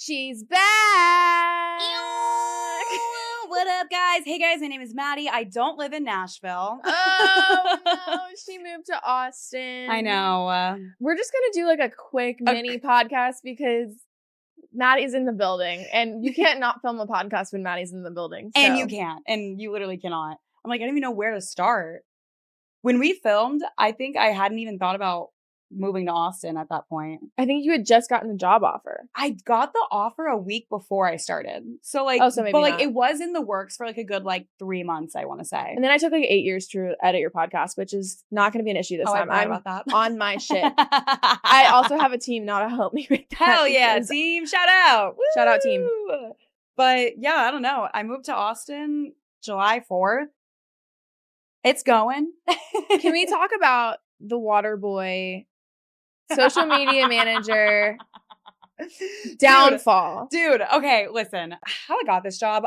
She's back! What up, guys? Hey, guys, my name is Maddie. I don't live in Nashville. Oh, no. She moved to Austin. I know. We're just going to do like a quick mini podcast because Maddie's in the building. And you can't not film a podcast when Maddie's in the building. So. And you can't. And you literally cannot. I'm like, I don't even know where to start. When we filmed, I think I hadn't even thought about moving to Austin at that point. I think you had just gotten a job offer. I got the offer a week before I started. So like, maybe but like not. it was in the works for like a good like 3 months, I want to say. And then I took like 8 years to edit your podcast, which is not going to be an issue this time. I'm about that. On my shit. I also have a team now to help me with that. Hell yeah, team. Shout out. Woo! Shout out team. But yeah, I don't know. I moved to Austin July 4th. It's going. Can we talk about the water boy, social media manager, downfall? Dude, okay, listen. How I got this job,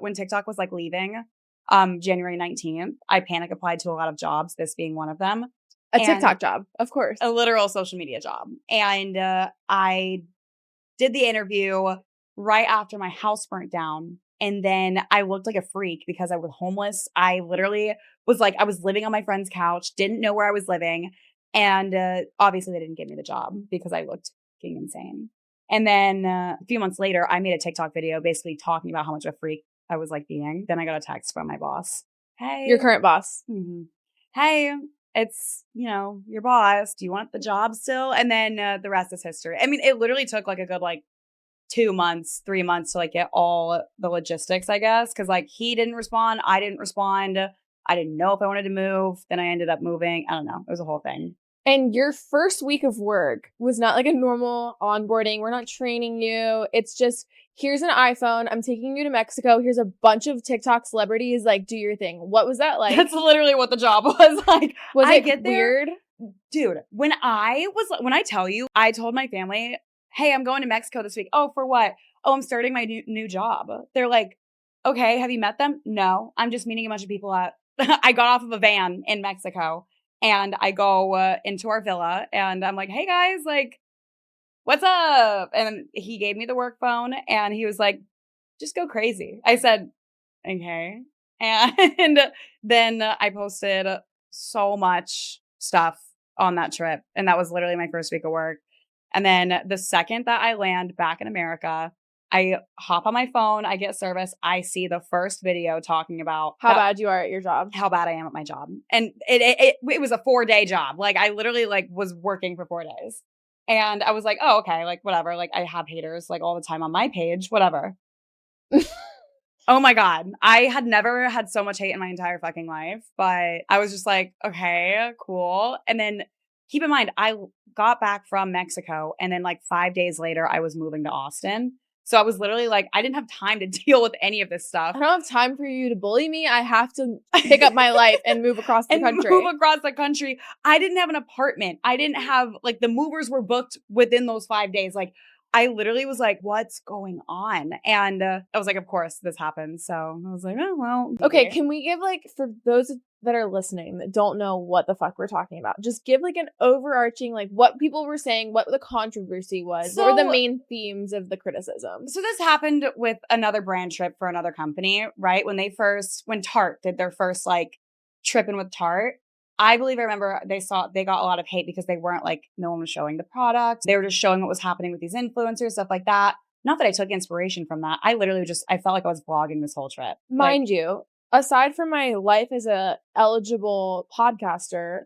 when TikTok was like leaving January 19th, I panic applied to a lot of jobs, this being one of them. A TikTok job, of course. A literal social media job. And I did the interview right after my house burnt down. And then I looked like a freak because I was homeless. I literally was like, I was living on my friend's couch, didn't know where I was living. And obviously they didn't give me the job because I looked fucking insane. And then a few months later, I made a TikTok video basically talking about how much of a freak I was like being. Then I got a text from my boss. Hey. Your current boss. Mm-hmm. Hey, it's, your boss. Do you want the job still? And then the rest is history. I mean, it literally took like a good 2 months, 3 months to like get all the logistics, I guess. Cause like he didn't respond. I didn't respond. I didn't know if I wanted to move. Then I ended up moving. I don't know. It was a whole thing. And your first week of work was not like a normal onboarding. We're not training you. It's just, here's an iPhone. I'm taking you to Mexico. Here's a bunch of TikTok celebrities. Like, do your thing. What was that like? That's literally what the job was like. Was it weird? Dude, when I tell you, I told my family, hey, I'm going to Mexico this week. Oh, for what? Oh, I'm starting my new job. They're like, okay, have you met them? No, I'm just meeting a bunch of people I got off of a van in Mexico and I go into our villa and I'm like, hey guys, like, what's up? And he gave me the work phone and he was like, just go crazy. I said, okay. And then I posted so much stuff on that trip. And that was literally my first week of work. And then the second that I land back in America, I hop on my phone, I get service, I see the first video talking about how bad you are at your job. How bad I am at my job. And it was a 4-day job. Like I literally was working for 4 days. And I was like, oh, okay, like whatever. Like I have haters like all the time on my page, whatever. Oh my God. I had never had so much hate in my entire fucking life, but I was just like, okay, cool. And then keep in mind, I got back from Mexico and then 5 days later, I was moving to Austin. So I was literally I didn't have time to deal with any of this stuff. I don't have time for you to bully me. I have to pick up my life and move across the country. Move across the country. I didn't have an apartment. I didn't have the movers were booked within those 5 days. I literally was like, what's going on? And I was like, of course this happened. So I was like, oh, well. Okay, can we give for those that are listening that don't know what the fuck we're talking about, just give an overarching, what people were saying, what the controversy was, what were the main themes of the criticism? So this happened with another brand trip for another company, right? When Tarte did their first trip in with Tarte, I remember they got a lot of hate because they weren't no one was showing the product. They were just showing what was happening with these influencers, stuff like that. Not that I took inspiration from that. I literally I felt like I was vlogging this whole trip. Mind you, aside from my life as a eligible podcaster,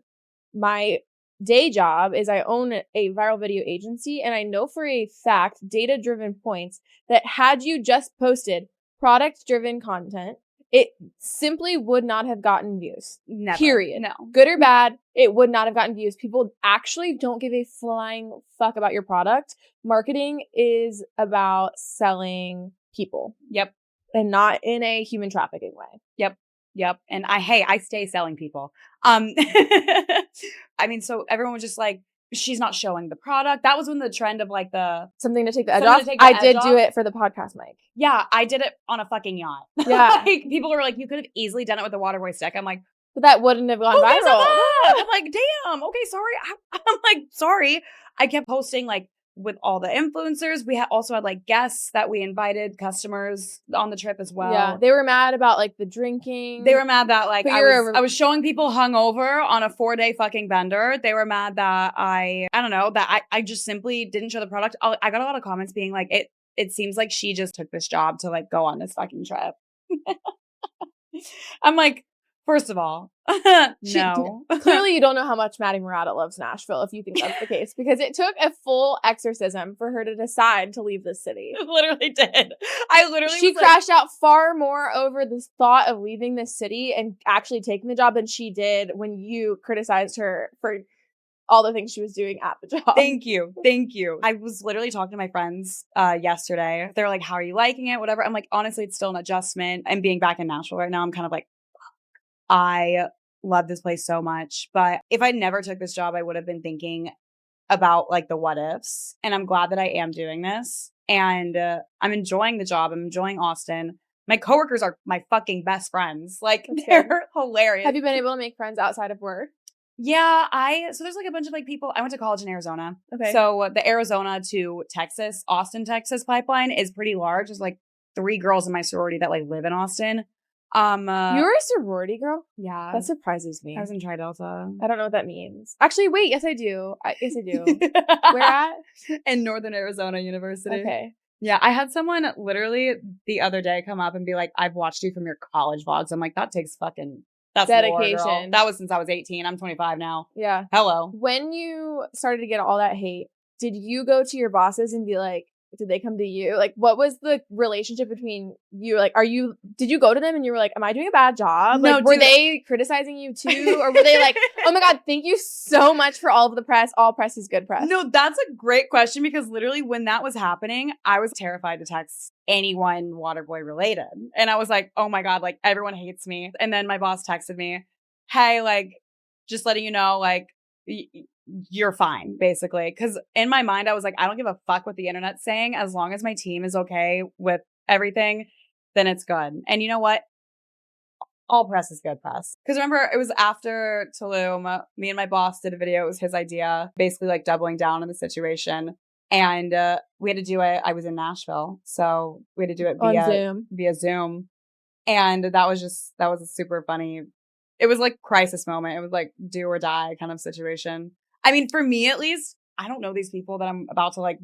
my day job is I own a viral video agency. And I know for a fact, data-driven points, that had you just posted product-driven content, it simply would not have gotten views. Never. Period. No. Good or bad, it would not have gotten views. People actually don't give a flying fuck about your product. Marketing is about selling people. Yep. And not in a human trafficking way. Yep. And I stay selling people. I mean, so everyone was just she's not showing the product. That was when the trend of the something to take the edge off. I did do it for the podcast mic. Yeah, I did it on a fucking yacht. Yeah. People were like, you could have easily done it with the water boy stick. I'm like, but that wouldn't have gone viral. I'm like, damn. Okay, sorry. I'm like, sorry. I kept posting with all the influencers. We also had like guests that we invited, customers on the trip as well. Yeah, they were mad about like the drinking. They were mad that like But I was showing people hungover on a 4-day fucking bender. They were mad that I don't know, that I just simply didn't show the product. I got a lot of comments being like, it seems like she just took this job to like go on this fucking trip. I'm like, first of all, no. Clearly you don't know how much Madi Marotta loves Nashville if you think that's the case, because it took a full exorcism for her to decide to leave this city. It literally did. She crashed out far more over this thought of leaving this city and actually taking the job than she did when you criticized her for all the things she was doing at the job. Thank you. Thank you. I was literally talking to my friends yesterday. They're like, how are you liking it? Whatever. I'm like, honestly, it's still an adjustment. And being back in Nashville right now, I'm kind of like, I love this place so much. But if I never took this job, I would have been thinking about like the what ifs. And I'm glad that I am doing this. And I'm enjoying the job. I'm enjoying Austin. My coworkers are my fucking best friends. Like, they're hilarious. Have you been able to make friends outside of work? Yeah, so there's like a bunch of like people. I went to college in Arizona. Okay. So the Arizona to Texas, Austin, Texas pipeline is pretty large. There's like 3 girls in my sorority that like live in Austin. You were a sorority girl? Yeah. That surprises me. I was in Tri Delta. I don't know what that means. Actually, wait, yes I do. Yes I do. Where at? In Northern Arizona University. Okay. Yeah, I had someone literally the other day come up and be like, I've watched you from your college vlogs. I'm like, that takes that's dedication. Lore, girl. That was since I was 18. I'm 25 now. Yeah. Hello. When you started to get all that hate, did you go to your bosses and be like, did they come to you? Like, what was the relationship between you? Like, did you go to them and you were like, am I doing a bad job? No, like, were they criticizing you too? Or were they like, oh my God, thank you so much for all of the press. All press is good press. No, that's a great question, because literally when that was happening, I was terrified to text anyone Waterboy related. And I was like, oh my God, like everyone hates me. And then my boss texted me, hey, like, just letting you know, like, you're fine, basically. Because in my mind, I was like, I don't give a fuck what the internet's saying. As long as my team is okay with everything, then it's good. And you know what? All press is good press. Because remember, it was after Tulum, me and my boss did a video. It was his idea, basically like doubling down on the situation. And we had to do it. I was in Nashville, so we had to do it via Zoom. And that was a super funny, it was like crisis moment. It was like do or die kind of situation. I mean, for me at least, I don't know these people that I'm about to like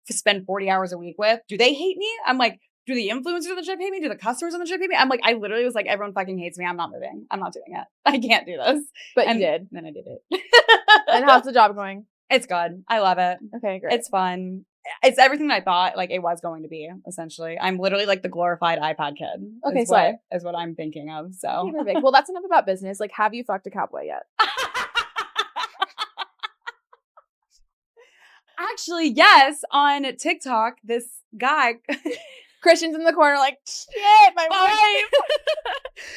spend 40 hours a week with. Do they hate me? I'm like, do the influencers on the trip hate me? Do the customers on the trip hate me? I'm like, I literally was like, everyone fucking hates me. I'm not moving. I'm not doing it. I can't do this. But you did. Then I did it. And how's the job going? It's good. I love it. Okay, great. It's fun. It's everything I thought like it was going to be, essentially. I'm literally like the glorified iPod kid. Okay, is what I'm thinking of. So okay, perfect. Well, that's enough about business. Like, have you fucked a cowboy yet? Actually, yes. On TikTok, this guy, Christian's in the corner like, shit, my wife.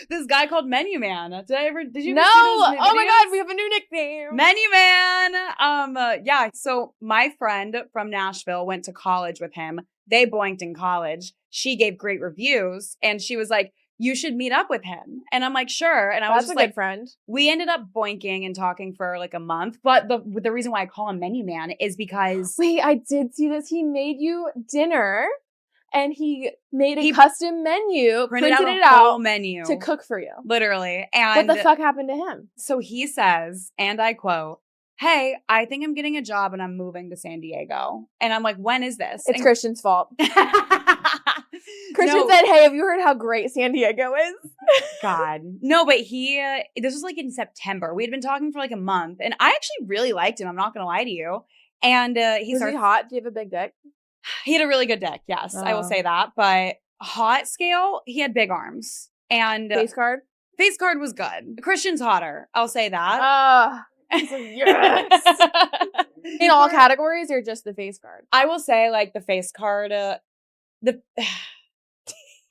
This guy called Menu Man. Did you No. ever see those Oh my videos? God, we have a new nickname. Menu Man. Yeah. So my friend from Nashville went to college with him. They boinked in college. She gave great reviews and she was like, you should meet up with him. And I'm like, sure. And I was just like, good friend. We ended up boinking and talking for like a month. But the reason why I call him Menu Man is because wait, I did see this. He made you dinner and he made a custom menu, printed it out menu to cook for you. Literally. And what the fuck happened to him? So he says, and I quote, hey, I think I'm getting a job and I'm moving to San Diego. And I'm like, when is this? It's Christian's fault. Christian said, hey, have you heard how great San Diego is? God. No, but this was like in September. We had been talking for like a month and I actually really liked him. I'm not going to lie to you. And was he hot? Do you have a big dick? He had a really good dick. Yes, I will say that. But hot scale, he had big arms. And face card? Face card was good. Christian's hotter. I'll say that. Yes. In all categories or just the face card? I will say like the face card,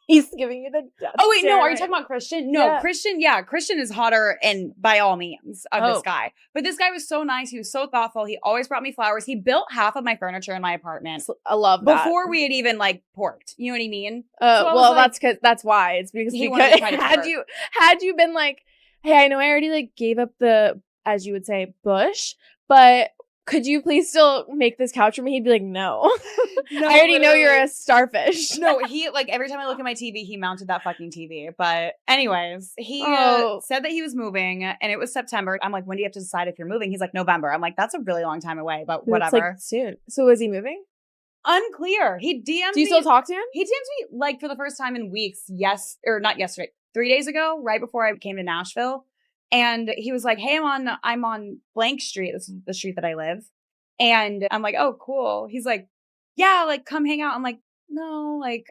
he's giving you the death Oh wait, no, are you right? talking about Christian? No, yeah. Christian is hotter and by all means of this guy. But this guy was so nice. He was so thoughtful. He always brought me flowers. He built half of my furniture in my apartment. I love that. Before we had even like porked. You know what I mean? Well, that's why. It's because had you been like, hey, I know I already like gave up the, as you would say, bush, but could you please still make this couch for me? He'd be like, no. No, I already know you're literally. a starfish. No, he, like, every time I look at my TV, he mounted that fucking TV. But anyways, he said that he was moving, and it was September. I'm like, when do you have to decide if you're moving? He's like, November. I'm like, that's a really long time away, but whatever. It's like soon. So is he moving? Unclear. He DM'd me. Do you still talk to him? He DM'd me, like, for the first time in weeks. Yes, or not yesterday. 3 days ago, right before I came to Nashville. And he was like, hey, I'm on blank street. This is the street that I live. And I'm like, oh, cool. He's like, yeah, like, come hang out. I'm like, no, like,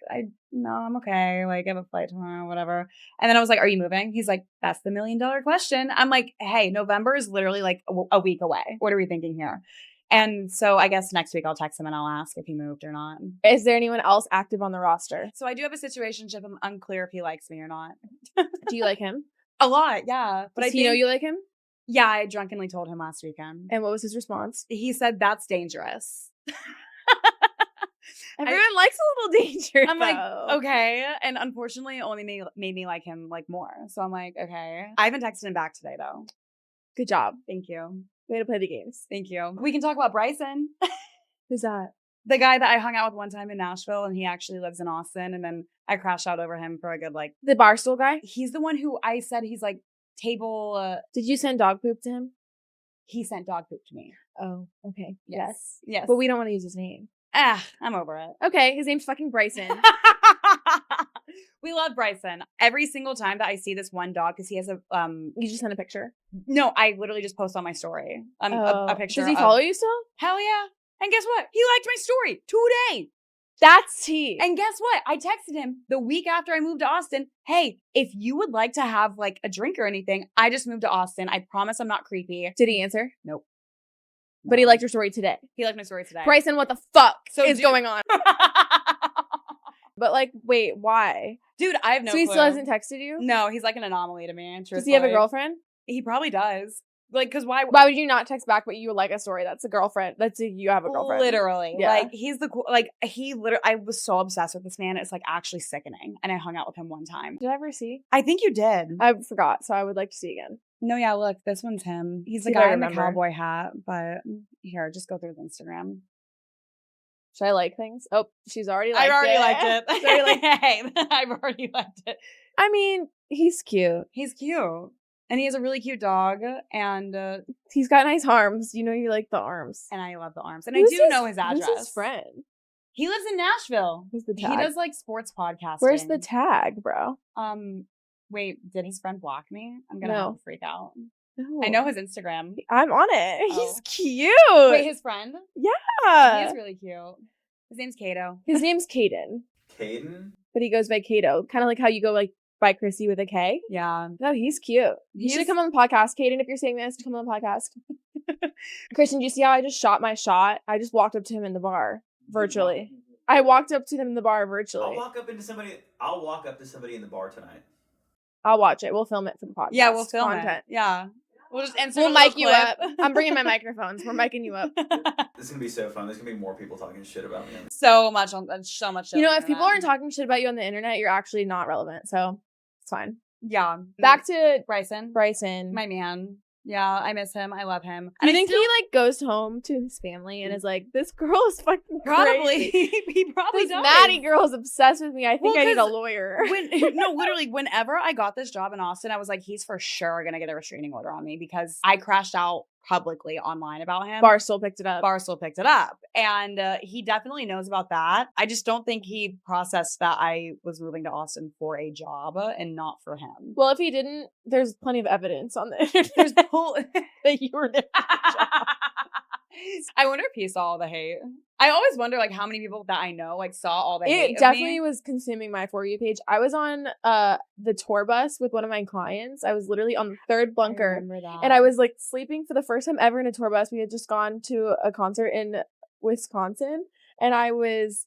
no, I'm okay. Like, I have a flight tomorrow, whatever. And then I was like, are you moving? He's like, that's the $1 million question. I'm like, hey, November is literally like a week away. What are we thinking here? And so I guess next week I'll text him and I'll ask if he moved or not. Is there anyone else active on the roster? So I do have a situationship. I'm unclear if he likes me or not. Do you like him? A lot, yeah. But Does he know you like him? Yeah, I drunkenly told him last weekend. And what was his response? He said, that's dangerous. Everyone likes a little danger. I'm like, okay. And unfortunately, it only made me like him like more. So I'm like, okay. I haven't texted him back today, though. Good job. Thank you. Way to play the games. Thank you. We can talk about Bryson. Who's that? The guy that I hung out with one time in Nashville, and he actually lives in Austin. And then I crashed out over him for a good, like... The Barstool guy? He's the one who I said he's like table... Did you send dog poop to him? He sent dog poop to me. Oh, okay. Yes. But we don't want to use his name. I'm over it. Okay, his name's fucking Bryson. We love Bryson. Every single time that I see this one dog, because he has a You just sent a picture? No, I literally just post on my story a picture. Does he follow you still? Hell yeah. And guess what? He liked my story today. That's tea. And guess what? I texted him the week after I moved to Austin. Hey, if you would like to have like a drink or anything, I just moved to Austin. I promise I'm not creepy. Did he answer? Nope. But he liked your story today. He liked my story today. Bryson, what the fuck is going on? But like, wait, why? Dude, I have no clue. So he still hasn't texted you? No, he's like an anomaly to me. Does he have a girlfriend? He probably does. Like, because why would you not text back, but you like a story? That's a girlfriend. You have a girlfriend. Literally. Yeah. Like, he's the cool, like, I was so obsessed with this man. It's like actually sickening. And I hung out with him one time. Did I ever see? I think you did. I forgot, so I would like to see again. No, yeah, look, this one's him. He's the See if I guy in the remember. cowboy hat, but here, just go through his Instagram. Should I like things? Oh, she's already liked it. I've already liked it. She's already liked Hey, I've already liked it. I mean, he's cute. He's cute. And he has a really cute dog, and he's got nice arms. You know you like the arms. And I love the arms. And I do know his address. Who's his friend? He lives in Nashville. Who's the tag? He does like sports podcasting. Where's the tag, bro? Wait, did his friend block me? I'm gonna have to freak out. No. I know his Instagram. I'm on it. Oh. He's cute. Wait, his friend? Yeah. He is really cute. His name's Kato. His name's Caden. Caden? But he goes by Kato. Kind of like how you go like by Chrissy with a K. Yeah. No, he's cute. You should come on the podcast. Caden, if you're saying this, come on the podcast. Kristen, do you see how I just shot my shot? I just walked up to him in the bar virtually. I walked up to him in the bar virtually. I'll walk up to somebody in the bar tonight. I'll watch it. We'll film it for the podcast. Yeah, we'll film content. it. Yeah. We'll just insert We'll mic you up. I'm bringing my microphones. We're micing you up. This is gonna be so fun. There's gonna be more people talking shit about me. So much shit. You know, if people aren't talking shit about you on the internet, you're actually not relevant. So it's fine. Yeah. Back to Bryson. My man. Yeah, I miss him. I love him. Do you think he like goes home to his family and is like, this girl is fucking probably crazy. He probably this does. Maddie girl is obsessed with me. I think I need a lawyer. Literally, whenever I got this job in Austin, I was like, he's for sure gonna get a restraining order on me because I crashed out publicly online about him. Barstool picked it up. And he definitely knows about that. I just don't think he processed that I was moving to Austin for a job and not for him. Well, if he didn't, there's plenty of evidence on the internet. There's that you were there. I wonder if he saw all the hate. I always wonder like how many people that I know like saw all the hate. It definitely was consuming my For You page. I was on the tour bus with one of my clients. I was literally on the third bunker. And I was like sleeping for the first time ever in a tour bus. We had just gone to a concert in Wisconsin. And I was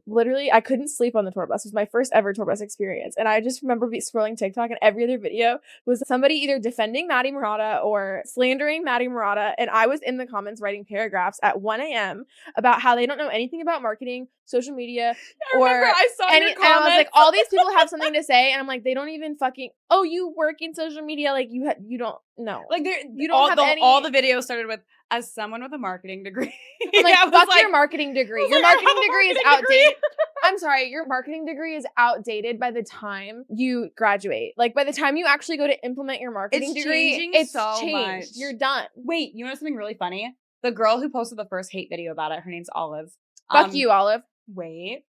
literally, I couldn't sleep on the tour bus. It was my first ever tour bus experience. And I just remember scrolling TikTok and every other video was somebody either defending Madi Marotta or slandering Madi Marotta. And I was in the comments writing paragraphs at 1 a.m. about how they don't know anything about marketing, social media, I saw your comments. And I was like, all these people have something to say. And I'm like, they don't even fucking, you work in social media. Like you don't know. Like you don't have any. All the videos started with, as someone with a marketing degree. I'm like, I was fuck like, your marketing degree. Your like, I have marketing a degree is marketing degree. outdated. I'm sorry, your marketing degree is outdated by the time you graduate. Like, by the time you actually go to implement your marketing degree, changing it's so changed. much. You're done. Wait, you know something really funny? The girl who posted the first hate video about it, her name's Olive. Fuck you, Olive. Wait.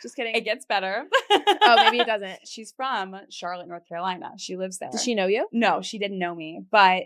Just kidding. It gets better. Oh, maybe it doesn't. She's from Charlotte, North Carolina. She lives there. Does she know you? No, she didn't know me, but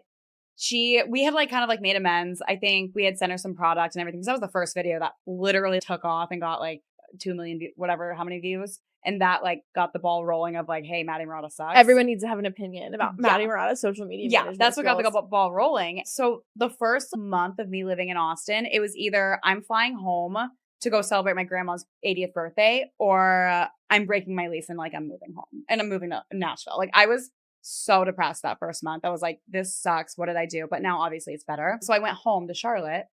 we had like kind of like made amends. I think we had sent her some product and everything. Because that was the first video that literally took off and got like 2 million, whatever, how many views. And that like got the ball rolling of like, hey, Madi Marotta sucks. Everyone needs to have an opinion about Madi Marotta's social media. Yeah, that's what got the ball rolling. So the first month of me living in Austin, it was either I'm flying home to go celebrate my grandma's 80th birthday, or I'm breaking my lease and like I'm moving home and I'm moving to Nashville. Like I was so depressed that first month. I was like, this sucks. What did I do? But now obviously it's better. So I went home to Charlotte,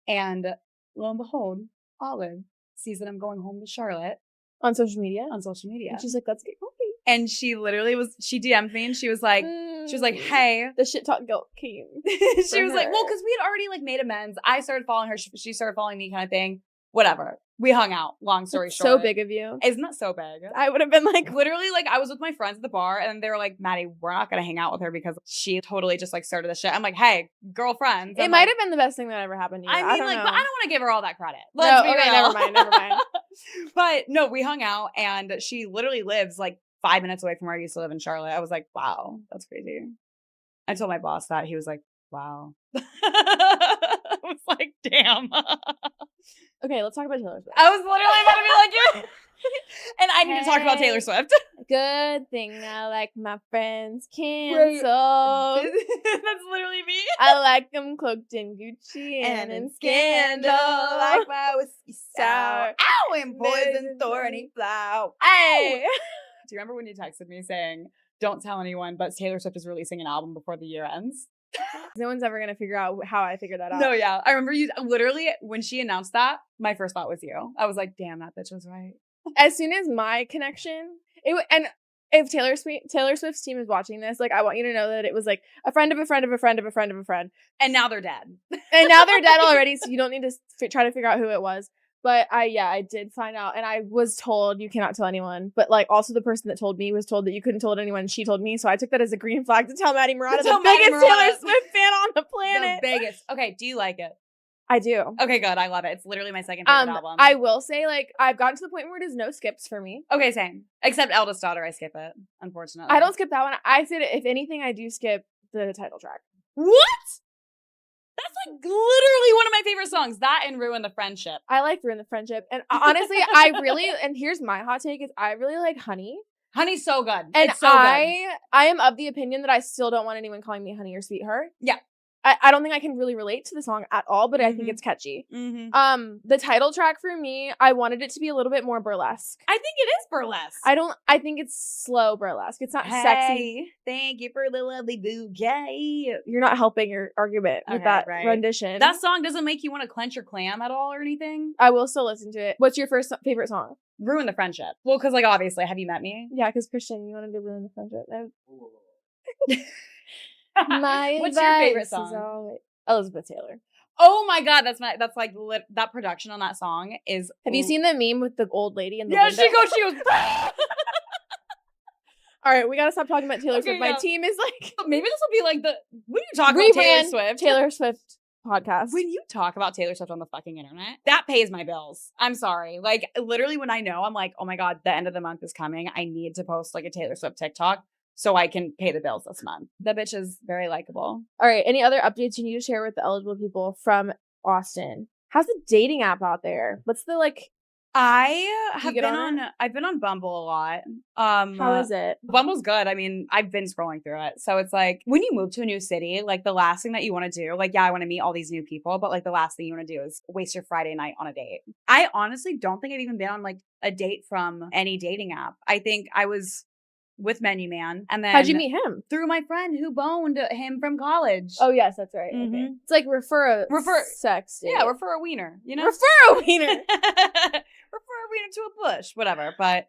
and lo and behold, Olive sees that I'm going home to Charlotte on social media. And she's like, let's get coffee. And she literally she DM'd me and she was like, hey. The shit talk guilt came. She was like, well, because we had already like made amends. I started following her. She started following me, kind of thing. Whatever. We hung out. Long story short. So big of you. Isn't that so big? I would have been like, literally, like I was with my friends at the bar and they were like, Maddie, we're not going to hang out with her because she totally just like started the shit. I'm like, hey, girlfriends. It might have been the best thing that ever happened to you. I mean, like, know. but I don't want to give her all that credit. Never mind. But no, we hung out and she literally lives like 5 minutes away from where I used to live in Charlotte. I was like, wow, that's crazy. I told my boss that. He was like, wow. I was like, damn. Okay, let's talk about Taylor Swift. I was literally about to be like, and I need to talk about Taylor Swift. Good thing I like my friends canceled. That's literally me. I like them cloaked in Gucci and in scandal. Like my whiskey sour. Ow, and poison thorny flower. Hey. Do you remember when you texted me saying, don't tell anyone, but Taylor Swift is releasing an album before the year ends? No one's ever going to figure out how I figured that out. No, yeah. I remember you literally, when she announced that, my first thought was you. I was like, damn, that bitch was right. As soon as my connection, and if Taylor Swift's team is watching this, like, I want you to know that it was like a friend of a friend of a friend of a friend of a friend. And now they're dead. And now they're dead already, so you don't need to try to figure out who it was. But I did find out, and I was told you cannot tell anyone. But like, also the person that told me was told that you couldn't tell anyone. She told me, so I took that as a green flag to tell Madi Marotta, the biggest Taylor Swift fan on the planet. The biggest. Okay, do you like it? I do. Okay, good. I love it. It's literally my second favorite album. I will say, like, I've gotten to the point where it is no skips for me. Okay, same. Except Eldest Daughter, I skip it, unfortunately. I don't skip that one. I said, if anything, I do skip the title track. What? That's like literally one of my favorite songs. That and Ruin the Friendship. I like Ruin the Friendship. And honestly, I really, and here's my hot take, is I really like Honey. Honey's so good. And it's so good. I am of the opinion that I still don't want anyone calling me Honey or Sweetheart. Yeah. I don't think I can really relate to the song at all, but I think it's catchy. Mm-hmm. The title track for me, I wanted it to be a little bit more burlesque. I think it is burlesque. I think it's slow burlesque. It's not sexy. Thank you for the lovely bouquet. You're not helping your argument with that rendition. That song doesn't make you want to clench your clam at all or anything? I will still listen to it. What's your favorite song? Ruin the Friendship. Well, because like obviously, Have You Met Me? Yeah, because Christian, you wanted to ruin the friendship. What's your favorite song? Elizabeth Taylor. Oh my god, that's like that production on that song is. Have you seen the meme with the old lady in the window? Yeah, she goes. All right, we gotta stop talking about Taylor Swift. My team is like, maybe this will be like when you talk about Taylor Swift podcast. When you talk about Taylor Swift on the fucking internet, that pays my bills. I'm sorry. Like literally when I know, I'm like, oh my god, the end of the month is coming. I need to post like a Taylor Swift TikTok so I can pay the bills this month. The bitch is very likable. All right, any other updates you need to share with the eligible people from Austin? How's the dating app out there? What's the like? I've been on Bumble a lot. How is it? Bumble's good. I mean, I've been scrolling through it. So it's like when you move to a new city, like the last thing that you want to do, like, yeah, I want to meet all these new people, but like the last thing you want to do is waste your Friday night on a date. I honestly don't think I've even been on like a date from any dating app. I think I was with Menu Man. And then how'd you meet him? Through my friend who boned him from college. Oh yes, that's right. Mm-hmm. Okay. It's like refer sex date. Yeah, refer a wiener, you know? Refer a wiener. Refer a wiener to a bush, whatever. But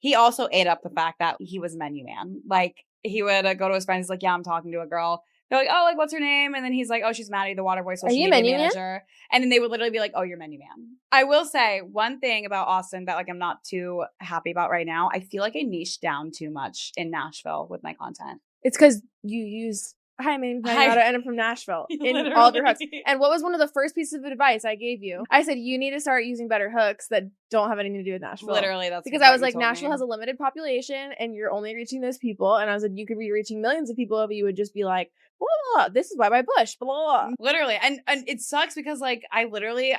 he also ate up the fact that he was Menu Man. Like he would go to his friends, like, yeah, I'm talking to a girl. They're like, oh, like, what's her name? And then he's like, oh, she's Maddie, the Waterboy social you media menu man? manager. And then they would literally be like, oh, you're menu man. I will say one thing about Austin that like I'm not too happy about right now. I feel like I niched down too much in Nashville with my content. It's because you use hi, my name's Madi Marotta, and I'm from Nashville in all of your hooks. And what was one of the first pieces of advice I gave you? I said you need to start using better hooks that don't have anything to do with Nashville. Literally, that's because I was like, Nashville has a limited population, and you're only reaching those people. And I was like, you could be reaching millions of people if you would just be like, blah, blah, blah, this is why my bush, blah, blah, blah. Literally, and it sucks because like I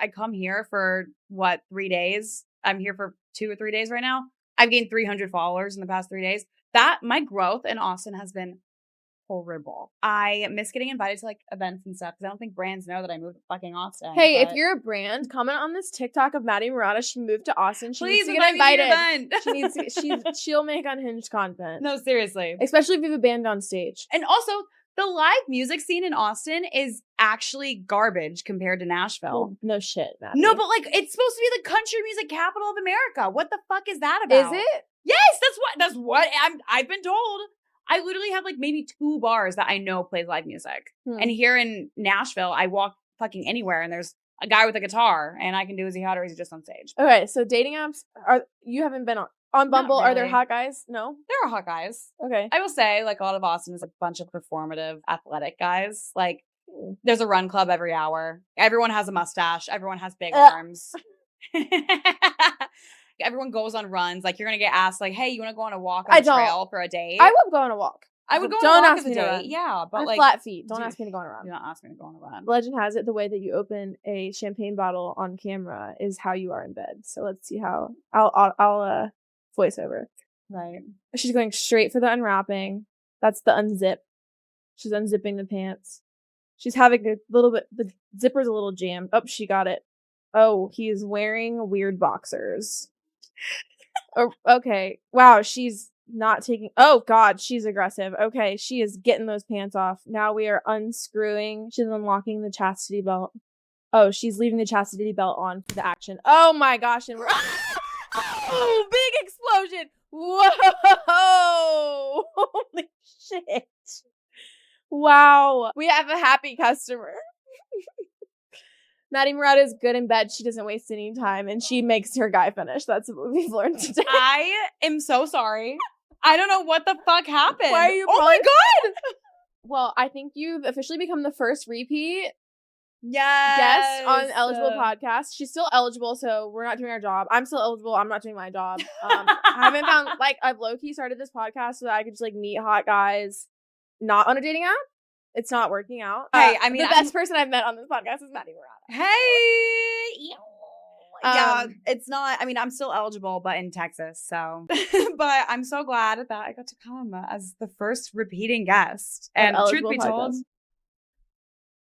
come here for what 3 days. I'm here for 2 or 3 days right now. I've gained 300 followers in the past 3 days. That my growth in Austin has been horrible. I miss getting invited to like events and stuff because I don't think brands know that I moved to fucking Austin. Hey, if you're a brand, comment on this TikTok of Madi Marotta. She moved to Austin. She please needs to get invited. She needs to, she'll make unhinged content. No, seriously. Especially if you have a band on stage. And also, the live music scene in Austin is actually garbage compared to Nashville. Well, no shit, Maddie. No, but like it's supposed to be the country music capital of America. What the fuck is that about? Is it? Yes, that's what I've been told. I literally have like maybe 2 bars that I know play live music. And here in Nashville, I walk fucking anywhere and there's a guy with a guitar and I can do Is He Hot or Is He Just on stage? Okay, so dating apps, you haven't been on Bumble. Really. Are there hot guys? No? There are hot guys. Okay. I will say like a lot of Austin is a bunch of performative athletic guys. Like there's a run club every hour. Everyone has a mustache. Everyone has big arms. Everyone goes on runs. Like you're gonna get asked, like, "Hey, you want to go on a walk on the trail for a date?" I would go on a walk. I would go Don't on a walk ask as a me to date. run. Yeah, but like flat feet. Don't ask me to go on a run. Do not ask me to go on a run. Legend has it the way that you open a champagne bottle on camera is how you are in bed. So let's see how I'll voice over. Right. She's going straight for the unwrapping. That's the unzip. She's unzipping the pants. She's having a little bit. The zipper's a little jammed. Oh, she got it. Oh, he's wearing weird boxers. Oh, okay. Wow, she's not taking. Oh God, she's aggressive. Okay, she is getting those pants off. Now we are unscrewing. She's unlocking the chastity belt. Oh, she's leaving the chastity belt on for the action. Oh my gosh, and we're oh, big explosion. Whoa! Holy shit. Wow. We have a happy customer. Madi Marotta is good in bed. She doesn't waste any time, and she makes her guy finish. That's what we've learned today. I am so sorry. I don't know what the fuck happened. Why are you? Oh my god! Well, I think you've officially become the first repeat Yes. guest on Eligible Podcast. She's still eligible, so we're not doing our job. I'm still eligible. I'm not doing my job. I haven't found like I've low key started this podcast so that I could just like meet hot guys, not on a dating app. It's not working out. Hey, I mean, the best person I've met on this podcast is Madi Marotta. Hey, yeah, it's not. I mean, I'm still eligible, but in Texas. So, but I'm so glad that I got to come as the first repeating guest. And truth be told,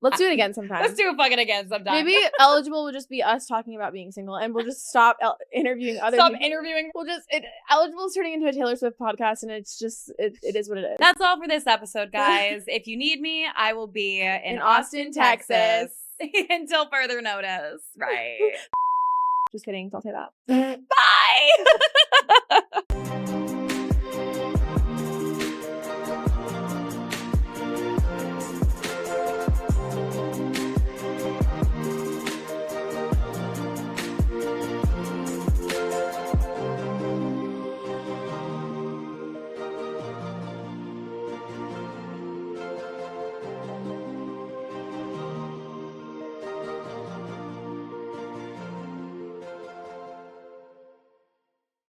let's do it again sometime. Let's do it fucking again sometime. Maybe eligible will just be us talking about being single, and we'll just stop interviewing other people. Interviewing. We'll just eligible is turning into a Taylor Swift podcast, and it's just it is what it is. That's all for this episode, guys. If you need me, I will be in Austin, Texas. Until further notice. Right. Just kidding. Don't say that. Bye.